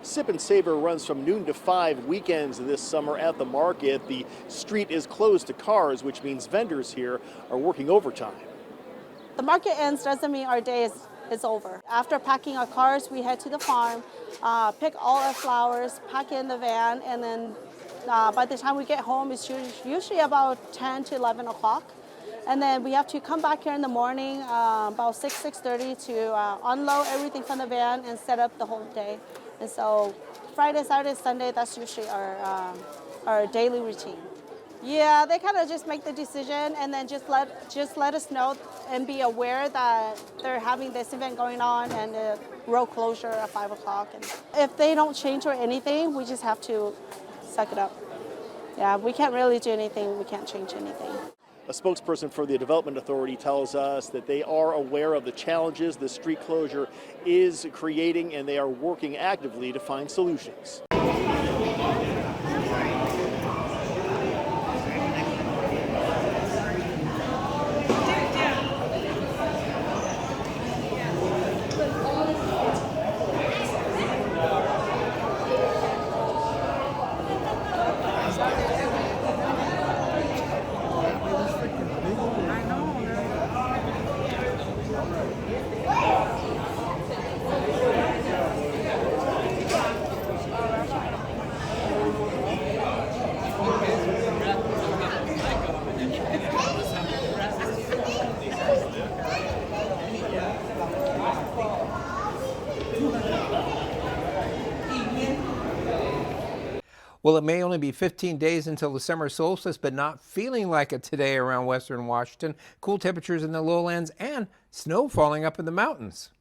Sip and Savor runs from noon to 5 weekends this summer at the market. The street is closed to cars, which means vendors here are working overtime. The market ends doesn't mean our day is over. After packing our cars, we head to the farm, pick all our flowers, pack it in the van, and then by the time we get home, it's usually about 10 to 11 o'clock. And then we have to come back here in the morning, about 6:30 to unload everything from the van and set up the whole day. And so Friday, Saturday, Sunday, that's usually our daily routine. Yeah, they kind of just make the decision and then just let us know and be aware that they're having this event going on and the road closure at 5 o'clock. And if they don't change or anything, we just have to suck it up. Yeah, we can't really do anything. We can't change anything. A spokesperson for the Development Authority tells us that they are aware of the challenges the street closure is creating, and they are working actively to find solutions. Well, it may only be 15 days until the summer solstice, but not feeling like it today around western Washington. Cool temperatures in the lowlands and snow falling up in the mountains.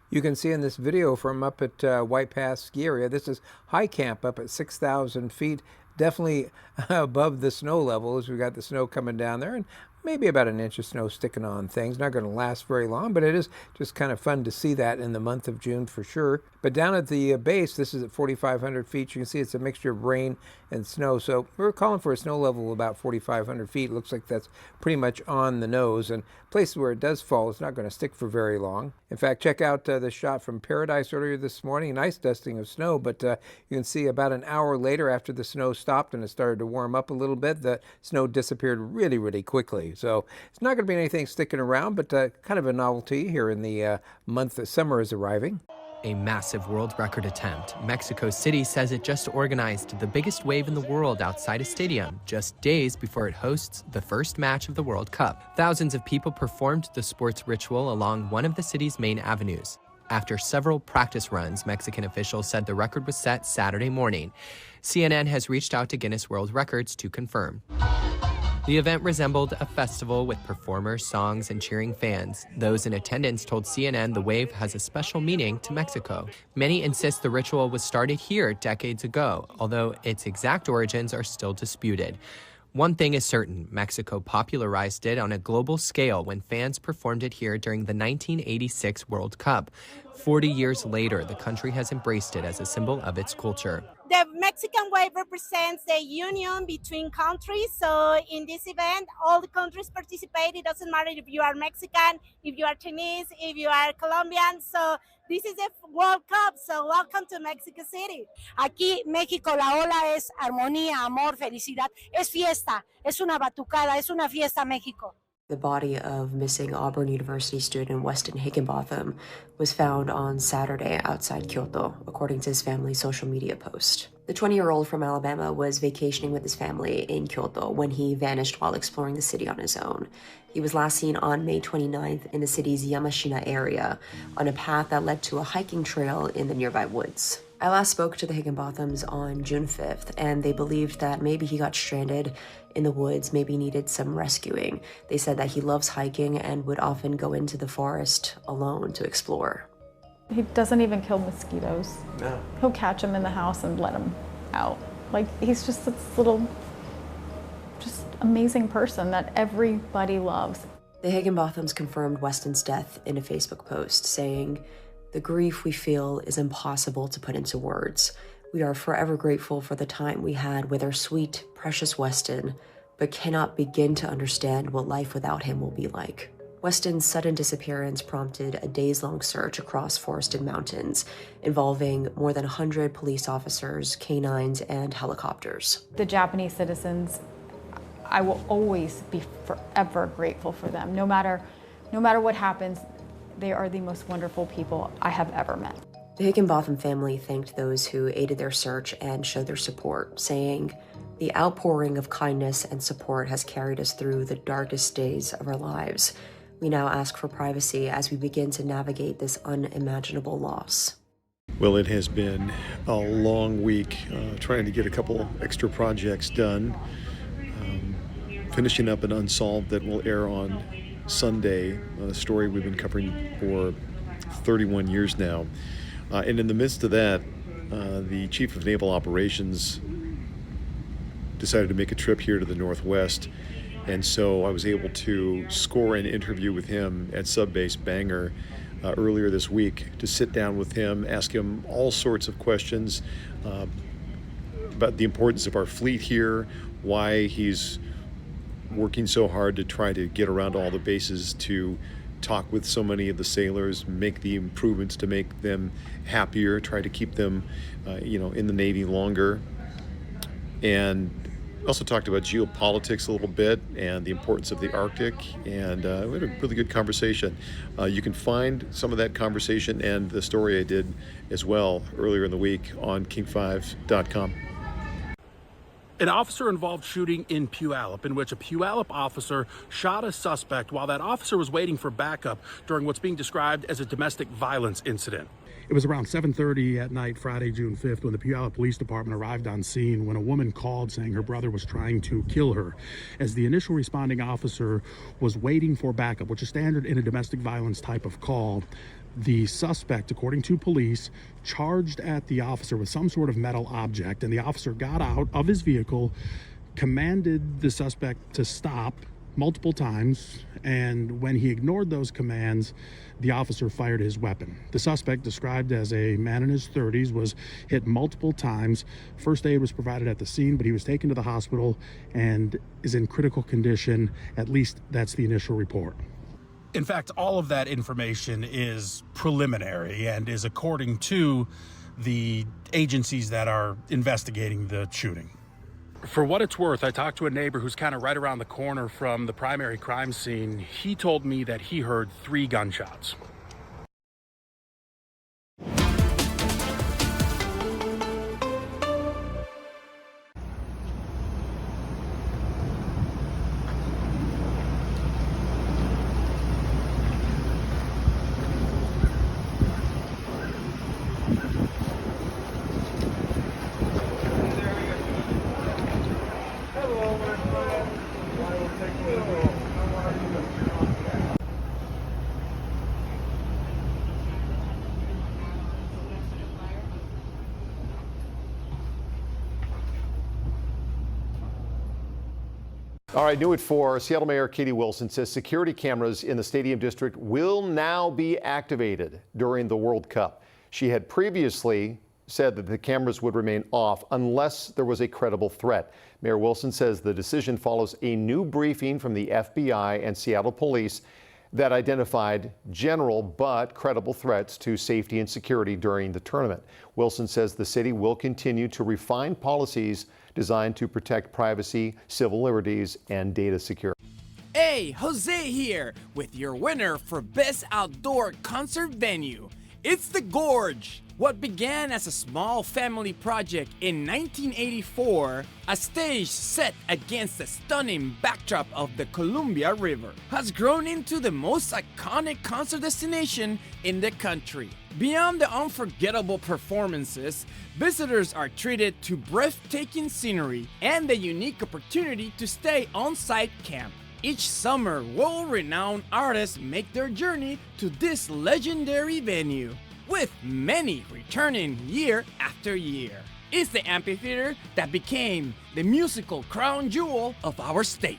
You can see in this video from up at White Pass ski area, this is high camp up at 6,000 feet, definitely above the snow level as we got the snow coming down there, and maybe about an inch of snow sticking on things. Not going to last very long, but it is just kind of fun to see that in the month of June for sure. But down at the base, this is at 4,500 feet. You can see it's a mixture of rain and snow. So we're calling for a snow level of about 4,500 feet. Looks like that's pretty much on the nose. And places where it does fall, it's not going to stick for very long. In fact, check out the shot from Paradise earlier this morning. Nice dusting of snow, but you can see about an hour later after the snow stopped and it started to warm up a little bit, the snow disappeared really, really quickly. So it's not going to be anything sticking around, but kind of a novelty here in the month that summer is arriving. A massive world record attempt. Mexico City says it just organized the biggest wave in the world outside a stadium, just days before it hosts the first match of the World Cup. Thousands of people performed the sports ritual along one of the city's main avenues. After several practice runs, Mexican officials said the record was set Saturday morning. CNN has reached out to Guinness World Records to confirm. The event resembled a festival with performers, songs, and cheering fans. Those in attendance told CNN the wave has a special meaning to Mexico. Many insist the ritual was started here decades ago, although its exact origins are still disputed. One thing is certain, Mexico popularized it on a global scale when fans performed it here during the 1986 World Cup. 40 years later, the country has embraced it as a symbol of its culture. The Mexican wave represents the union between countries. So in this event, all the countries participate. It doesn't matter if you are Mexican, if you are Chinese, if you are Colombian. So this is a World Cup. So welcome to Mexico City. Aquí, México, la ola es armonía, amor, felicidad. Es fiesta, es una batucada, es una fiesta, México. The body of missing Auburn University student Weston Higginbotham was found on Saturday outside Kyoto, according to his family's social media post. The 20-year-old from Alabama was vacationing with his family in Kyoto when he vanished while exploring the city on his own. He was last seen on May 29th in the city's Yamashina area on a path that led to a hiking trail in the nearby woods. I last spoke to the Higginbothams on June 5th, and they believed that maybe he got stranded in the woods, maybe needed some rescuing. They said that he loves hiking and would often go into the forest alone to explore. He doesn't even kill mosquitoes. No. He'll catch them in the house and let them out. Like, he's just this little, just amazing person that everybody loves. The Higginbothams confirmed Weston's death in a Facebook post, saying, "The grief we feel is impossible to put into words. We are forever grateful for the time we had with our sweet, precious Weston, but cannot begin to understand what life without him will be like." Weston's sudden disappearance prompted a days-long search across forested mountains, involving more than 100 police officers, canines, and helicopters. The Japanese citizens, I will always be forever grateful for them. No matter what happens, they are the most wonderful people I have ever met. The Higginbotham family thanked those who aided their search and showed their support, saying, "The outpouring of kindness and support has carried us through the darkest days of our lives. We now ask for privacy as we begin to navigate this unimaginable loss." Well, it has been a long week trying to get a couple extra projects done. Finishing up an Unsolved that will air on Sunday, a story we've been covering for 31 years now. And in the midst of that, the Chief of Naval Operations decided to make a trip here to the Northwest. And so I was able to score an interview with him at Subbase Bangor earlier this week to sit down with him, ask him all sorts of questions about the importance of our fleet here, why he's working so hard to try to get around all the bases, to talk with so many of the sailors, make the improvements to make them happier, try to keep them in the Navy longer. And also talked about geopolitics a little bit and the importance of the Arctic, and we had a really good conversation. You can find some of that conversation and the story I did as well earlier in the week on king5.com. An officer-involved shooting in Puyallup, in which a Puyallup officer shot a suspect while that officer was waiting for backup during what's being described as a domestic violence incident. It was around 7:30 at night, Friday, June 5th, when the Puyallup Police Department arrived on scene when a woman called saying her brother was trying to kill her. As the initial responding officer was waiting for backup, which is standard in a domestic violence type of call, the suspect, according to police, charged at the officer with some sort of metal object, and the officer got out of his vehicle, commanded the suspect to stop multiple times, and when he ignored those commands, the officer fired his weapon. The suspect, described as a man in his 30s, was hit multiple times. First aid was provided at the scene, but he was taken to the hospital and is in critical condition. At least that's the initial report. In fact, all of that information is preliminary and is according to the agencies that are investigating the shooting. For what it's worth, I talked to a neighbor who's kind of right around the corner from the primary crime scene. He told me that he heard 3 gunshots. All right, new at 4, Seattle Mayor Katie Wilson says security cameras in the Stadium District will now be activated during the World Cup. She had previously said that the cameras would remain off unless there was a credible threat. Mayor Wilson says the decision follows a new briefing from the FBI and Seattle Police that identified general but credible threats to safety and security during the tournament. Wilson says the city will continue to refine policies designed to protect privacy, civil liberties, and data security. Hey, Jose here with your winner for Best Outdoor Concert Venue. It's The Gorge. What began as a small family project in 1984, a stage set against the stunning backdrop of the Columbia River, has grown into the most iconic concert destination in the country. Beyond the unforgettable performances, visitors are treated to breathtaking scenery and the unique opportunity to stay on-site camp. Each summer, world-renowned artists make their journey to this legendary venue, with many returning year after year. It's the amphitheater that became the musical crown jewel of our state.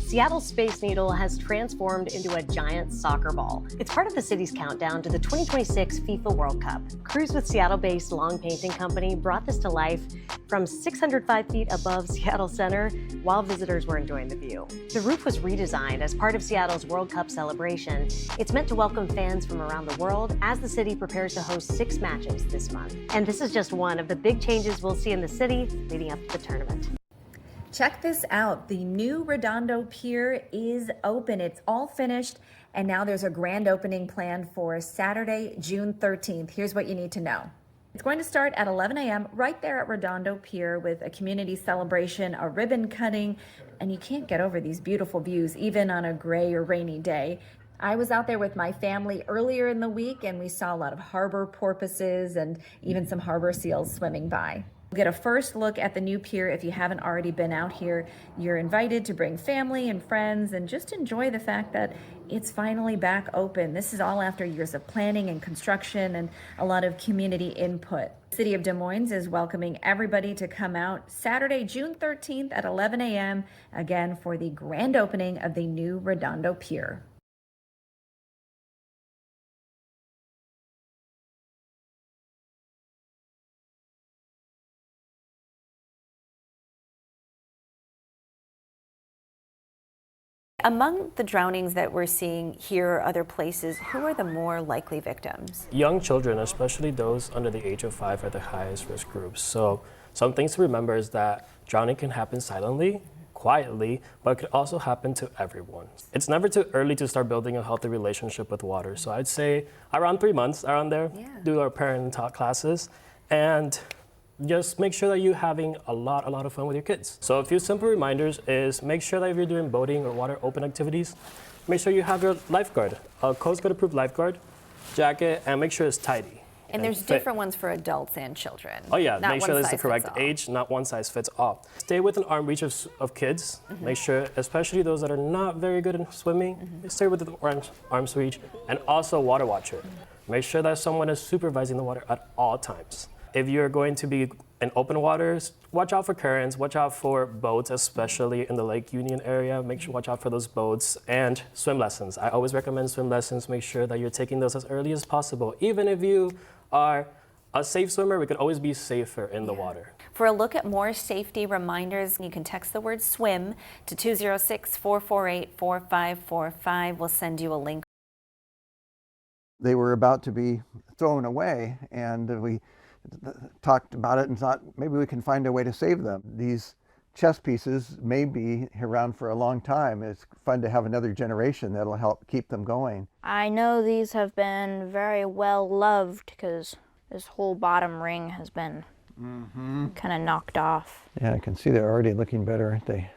Seattle's Space Needle has transformed into a giant soccer ball. It's part of the city's countdown to the 2026 FIFA World Cup. Crews with Seattle-based Long Painting Company brought this to life from 605 feet above Seattle Center while visitors were enjoying the view. The roof was redesigned as part of Seattle's World Cup celebration. It's meant to welcome fans from around the world as the city prepares to host 6 matches this month. And this is just one of the big changes we'll see in the city leading up to the tournament. Check this out. The new Redondo Pier is open. It's all finished, and now there's a grand opening planned for Saturday, June 13th. Here's what you need to know. It's going to start at 11 a.m. right there at Redondo Pier with a community celebration, a ribbon cutting, and you can't get over these beautiful views even on a gray or rainy day. I was out there with my family earlier in the week, and we saw a lot of harbor porpoises and even some harbor seals swimming by. Get a first look at the new pier if you haven't already been out here. You're invited to bring family and friends and just enjoy the fact that it's finally back open. This is all after years of planning and construction and a lot of community input. The City of Des Moines is welcoming everybody to come out Saturday, June 13th at 11 a.m. again for the grand opening of the new Redondo Pier. Among the drownings that we're seeing here or other places, who are the more likely victims? Young children, especially those under the age of 5, are the highest risk groups. So some things to remember is that drowning can happen silently, quietly, but it could also happen to everyone. It's never too early to start building a healthy relationship with water. So I'd say around 3 months, around there, do our parent and talk classes, and just make sure that you're having a lot of fun with your kids. So a few simple reminders is make sure that if you're doing boating or water open activities, make sure you have your lifeguard, a Coast Guard approved lifeguard, jacket, and make sure it's tidy. And there's different ones for adults and children. Oh yeah, Not make sure one that's the size correct fits all. age, not one size fits all. Stay within arm reach of kids. Make sure, especially those that are not very good in swimming, stay within arm's reach. And also water watcher. Make sure that someone is supervising the water at all times. If you're going to be in open waters, watch out for currents, watch out for boats, especially in the Lake Union area. Make sure watch out for those boats, and swim lessons. I always recommend swim lessons. Make sure that you're taking those as early as possible. Even if you are a safe swimmer, we could always be safer in the water. For a look at more safety reminders, you can text the word SWIM to 206-448-4545. We'll send you a link. They were about to be thrown away, and we talked about it and thought maybe we can find a way to save them. These chess pieces may be around for a long time. It's fun to have another generation that'll help keep them going. I know these have been very well loved because this whole bottom ring has been kind of knocked off. Yeah, I can see they're already looking better, aren't they?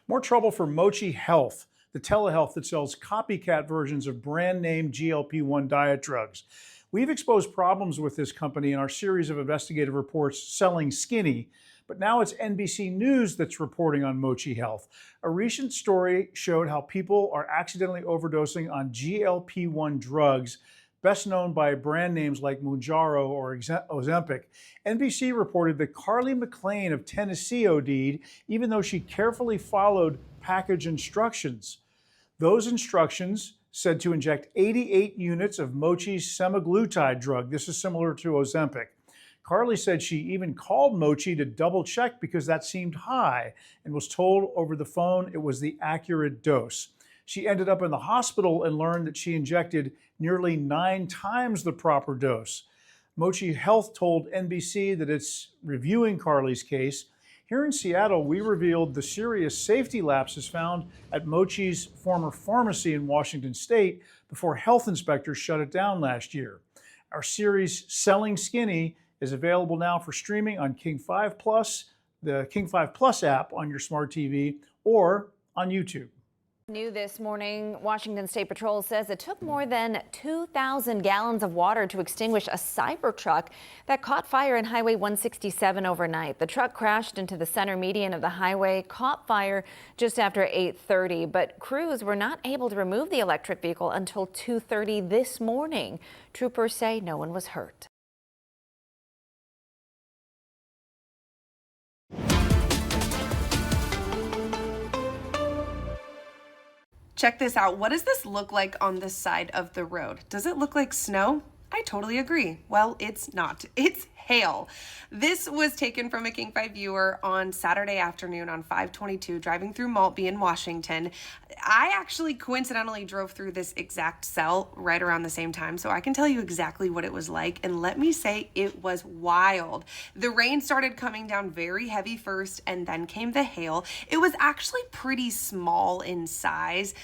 More trouble for Mochi Health, the telehealth that sells copycat versions of brand name GLP-1 diet drugs. We've exposed problems with this company in our series of investigative reports, Selling Skinny, but now it's NBC News that's reporting on Mochi Health. A recent story showed how people are accidentally overdosing on GLP-1 drugs, best known by brand names like Mounjaro or Ozempic. NBC reported that Carly McLean of Tennessee OD'd, even though she carefully followed package instructions. Those instructions said to inject 88 units of Mochi's semaglutide drug. This is similar to Ozempic. Carly said she even called Mochi to double check because that seemed high and was told over the phone it was the accurate dose. She ended up in the hospital and learned that she injected nearly 9 times the proper dose. Mochi Health told NBC that it's reviewing Carly's case. Here in Seattle, we revealed the serious safety lapses found at Mochi's former pharmacy in Washington State before health inspectors shut it down last year. Our series, Selling Skinny, is available now for streaming on King 5 Plus, the King 5 Plus app on your smart TV, or on YouTube. New this morning, Washington State Patrol says it took more than 2,000 gallons of water to extinguish a Cybertruck that caught fire in Highway 167 overnight. The truck crashed into the center median of the highway, caught fire just after 8:30, but crews were not able to remove the electric vehicle until 2:30 this morning. Troopers say no one was hurt. Check this out. What does this look like on the side of the road? Does it look like snow? I totally agree. Well, it's not. It's hail. This was taken from a King 5 viewer on Saturday afternoon on 522 driving through Maltby in Washington. I actually coincidentally drove through this exact cell right around the same time, so I can tell you exactly what it was like, and let me say it was wild. The rain started coming down very heavy first, and then came the hail. It was actually pretty small in size.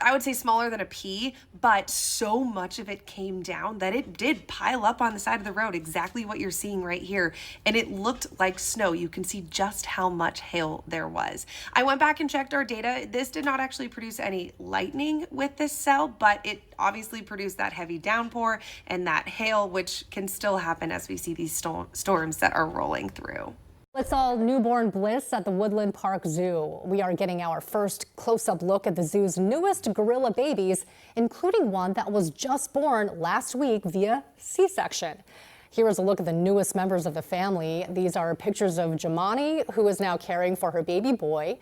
I would say smaller than a pea, but so much of it came down that it did pile up on the side of the road, exactly what you're seeing right here. And it looked like snow. You can see just how much hail there was. I went back and checked our data. This did not actually produce any lightning with this cell, but it obviously produced that heavy downpour and that hail, which can still happen as we see these storms that are rolling through. It's all newborn bliss at the Woodland Park Zoo. We are getting our first close-up look at the zoo's newest gorilla babies, including one that was just born last week via C-section. Here is a look at the newest members of the family. These are pictures of Jamani, who is now caring for her baby boy,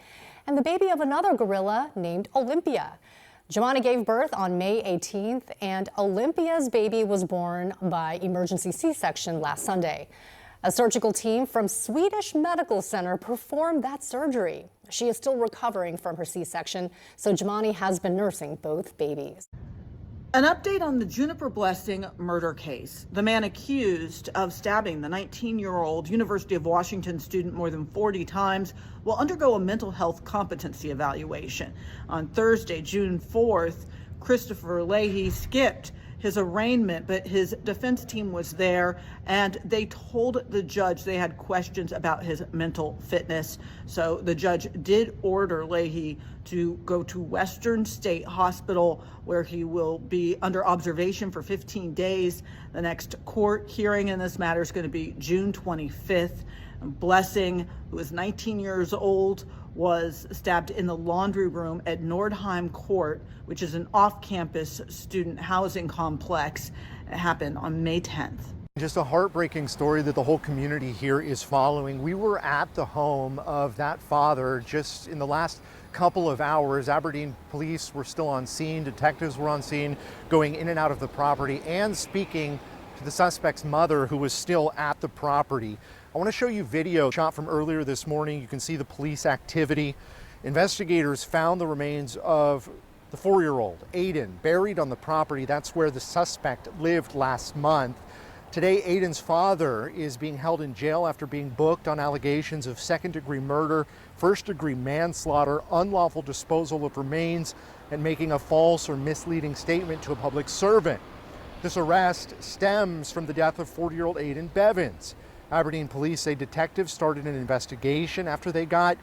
and the baby of another gorilla named Olympia. Jamani gave birth on May 18th, and Olympia's baby was born by emergency C-section last Sunday. A surgical team from Swedish Medical Center performed that surgery. She is still recovering from her C-section, so Jamani has been nursing both babies. An update on the Juniper Blessing murder case. The man accused of stabbing the 19-year-old University of Washington student more than 40 times will undergo a mental health competency evaluation. On Thursday, June 4th, Christopher Leahy skipped his arraignment, but his defense team was there, and they told the judge they had questions about his mental fitness. So the judge did order Leahy to go to Western State Hospital, where he will be under observation for 15 days. The next court hearing in this matter is going to be June 25th. Blessing, who is 19 years old, was stabbed in the laundry room at Nordheim Court, which is an off-campus student housing complex. It happened on May 10th. Just a heartbreaking story that the whole community here is following. We were at the home of that father just in the last couple of hours. Aberdeen police were still on scene, detectives were on scene, going in and out of the property and speaking to the suspect's mother, who was still at the property. I want to show you video shot from earlier this morning. You can see the police activity. Investigators found the remains of the 4-year-old, Aiden, buried on the property. That's where the suspect lived last month. Today, Aiden's father is being held in jail after being booked on allegations of second-degree murder, first-degree manslaughter, unlawful disposal of remains, and making a false or misleading statement to a public servant. This arrest stems from the death of 40-year-old Aiden Bevins. Aberdeen police say detectives started an investigation after they got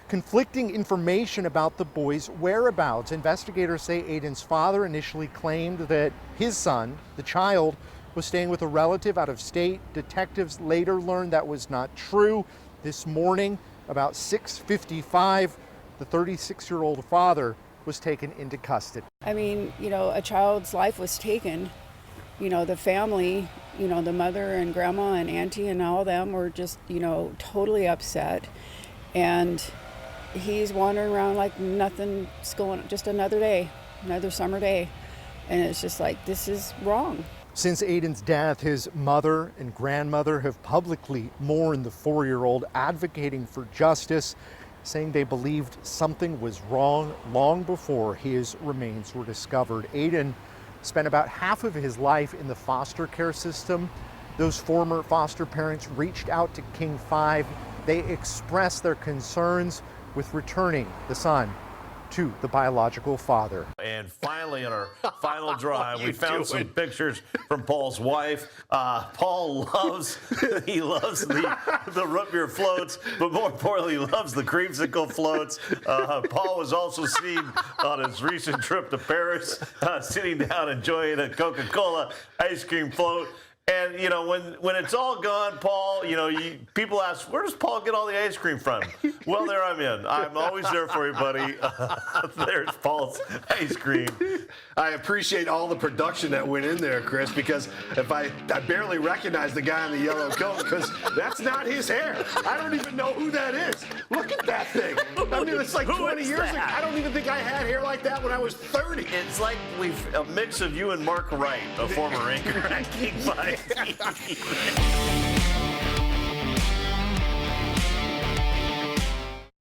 conflicting information about the boy's whereabouts. Investigators say Aiden's father initially claimed that his son, the child, was staying with a relative out of state. Detectives later learned that was not true. This morning, about 6:55, the 36-year-old father was taken into custody. I mean, a child's life was taken. The family, the mother and grandma and auntie and all them were just, totally upset. And he's wandering around like nothing's going on, just another day, another summer day. And it's just like, this is wrong. Since Aiden's death, his mother and grandmother have publicly mourned the 4-year-old, advocating for justice, saying they believed something was wrong long before his remains were discovered. Aiden spent about half of his life in the foster care system. Those former foster parents reached out to King 5. They expressed their concerns with returning the son to the biological father. And finally, in our final drive, we found some pictures from Paul's wife. Paul loves the root beer floats, but more importantly, he loves the creamsicle floats. Paul was also seen on his recent trip to Paris, sitting down enjoying a Coca-Cola ice cream float. And, you know, when it's all gone, Paul, you know, people ask, where does Paul get all the ice cream from? Well, there I'm in. I'm always there for you, buddy. There's Paul's ice cream. I appreciate all the production that went in there, Chris, because if I barely recognize the guy in the yellow coat because that's not his hair. I don't even know who that is. Look at that thing. I mean, it's like 20 years ago. I don't even think I had hair like that when I was 30. It's like a mix of you and Mark Wright, a former anchor at King 5.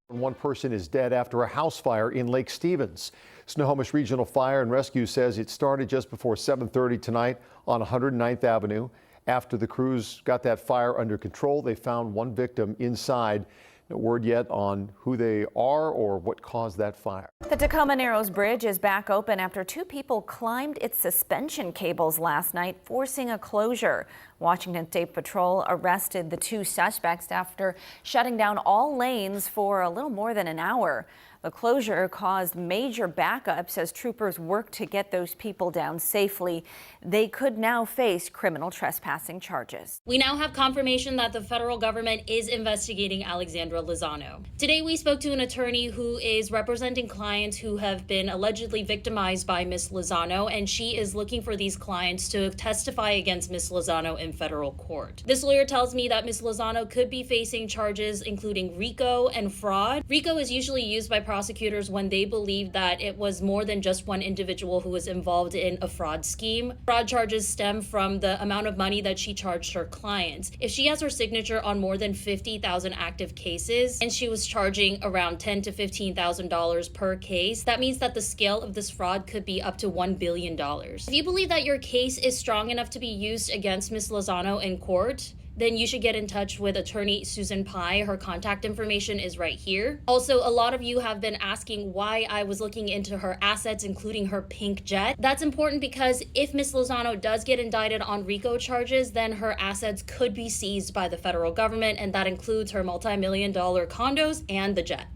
One person is dead after a house fire in Lake Stevens. Snohomish Regional Fire and Rescue says it started just before 7:30 tonight on 109th Avenue. After the crews got that fire under control, they found one victim inside. No word yet on who they are or what caused that fire. The Tacoma Narrows Bridge is back open after two people climbed its suspension cables last night, forcing a closure. Washington State Patrol arrested the two suspects after shutting down all lanes for a little more than an hour. The closure caused major backups as troopers worked to get those people down safely. They could now face criminal trespassing charges. We now have confirmation that the federal government is investigating Alexandra Lozano. Today we spoke to an attorney who is representing clients who have been allegedly victimized by Ms. Lozano, and she is looking for these clients to testify against Ms. Lozano in federal court. This lawyer tells me that Ms. Lozano could be facing charges including RICO and fraud. RICO is usually used by prosecutors when they believe that it was more than just one individual who was involved in a fraud scheme. Fraud charges stem from the amount of money that she charged her clients. If she has her signature on more than 50,000 active cases and she was charging around $10,000 to $15,000 per case, that means that the scale of this fraud could be up to $1 billion. If you believe that your case is strong enough to be used against Ms. Lozano in court, then you should get in touch with attorney Susan Pye. Her contact information is right here. Also, a lot of you have been asking why I was looking into her assets, including her pink jet. That's important because if Ms. Lozano does get indicted on RICO charges, then her assets could be seized by the federal government, and that includes her multi-million-dollar condos and the jet.